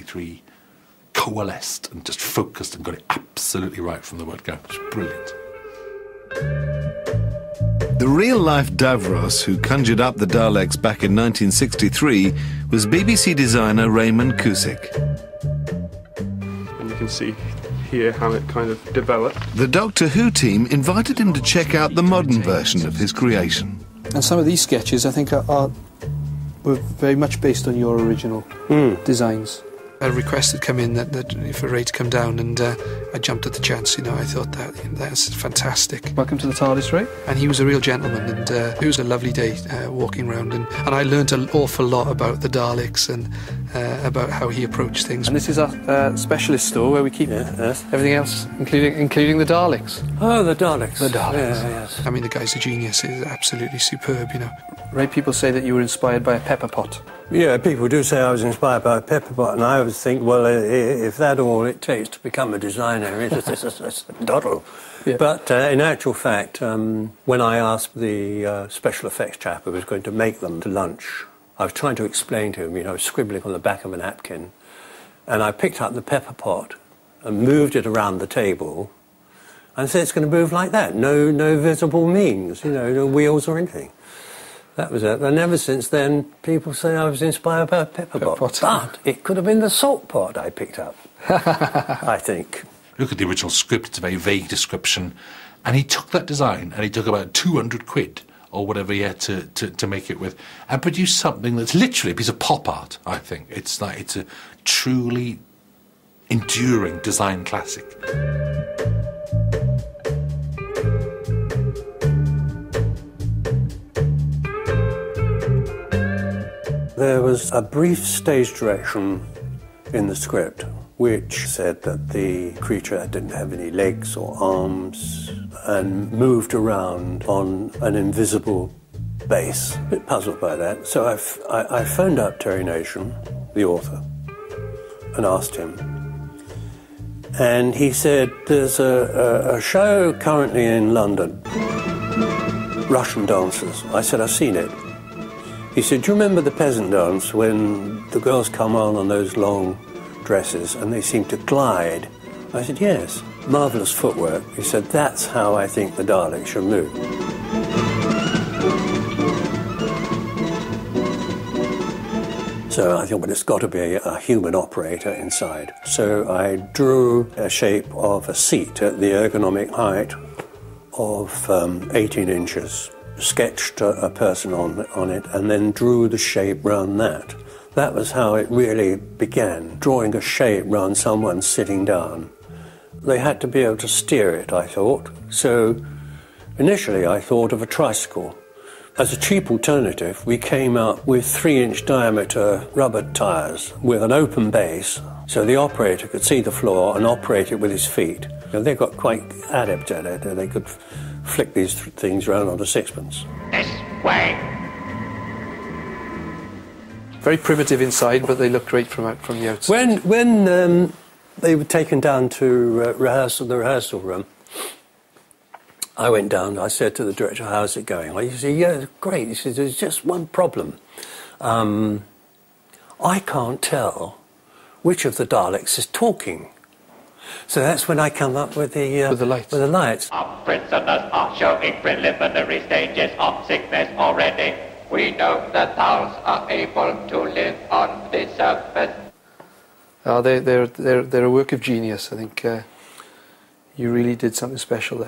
Three coalesced and just focused and got it absolutely right from the word go. It's brilliant. The real-life Davros who conjured up the Daleks back in 1963 was BBC designer Raymond Cusick. And you can see here how it kind of developed. The Doctor Who team invited him to check out the modern version of his creation. And some of these sketches, I think, were very much based on your original designs. A request had come in for Ray to come down, and I jumped at the chance. I thought that's fantastic. Welcome to the TARDIS, Ray. And he was a real gentleman, and it was a lovely day walking around, and I learnt an awful lot about the Daleks and about how he approached things. And this is our specialist store where we keep everything else, including the Daleks. Oh, the Daleks. The Daleks. Yeah, yes. I mean, the guy's a genius. He's absolutely superb. Ray, people say that you were inspired by a pepper pot. Yeah, people do say I was inspired by a pepper pot, and I always think, well, if that's all it takes to become a designer, it's a doddle. Yeah. But in actual fact, when I asked the special effects chap who was going to make them to lunch, I was trying to explain to him, scribbling on the back of a napkin, and I picked up the pepper pot and moved it around the table and said it's going to move like that, no visible means, no wheels or anything. That was it. And ever since then, people say I was inspired by a pepper pot. But it could have been the salt pot I picked up, I think. Look at the original script. It's a very vague description. And he took that design, and he took about 200 quid or whatever he had to make it with, and produced something that's literally a piece of pop art, I think. It's a truly enduring design classic. There was a brief stage direction in the script which said that the creature didn't have any legs or arms and moved around on an invisible base. A bit puzzled by that, so I phoned up Terry Nation, the author, and asked him. And he said, there's a show currently in London, Russian dancers. I said, I've seen it. He said, do you remember the peasant dance when the girls come on those long dresses and they seem to glide? I said, yes. Marvellous footwork. He said, that's how I think the Daleks should move. So I thought, well, it's got to be a human operator inside. So I drew a shape of a seat at the ergonomic height of 18 inches. Sketched a person on it and then drew the shape round that. That was how it really began, drawing a shape round someone sitting down. They had to be able to steer it, I thought. So initially I thought of a tricycle. As a cheap alternative, we came up with 3-inch diameter rubber tyres with an open base so the operator could see the floor and operate it with his feet. They got quite adept at it. They could flick these things around on a sixpence. This way. Very primitive inside, but they look great from the outside. When they were taken down to the rehearsal room, I went down. I said to the director, "How's it going?" Well, he said, "Yeah, it's great." He said, "There's just one problem. I can't tell which of the Daleks is talking." So that's when I come up with the lights. With the lights. Our prisoners are showing preliminary stages of sickness already. We know that owls are able to live on the surface. They're a work of genius. I think you really did something special there.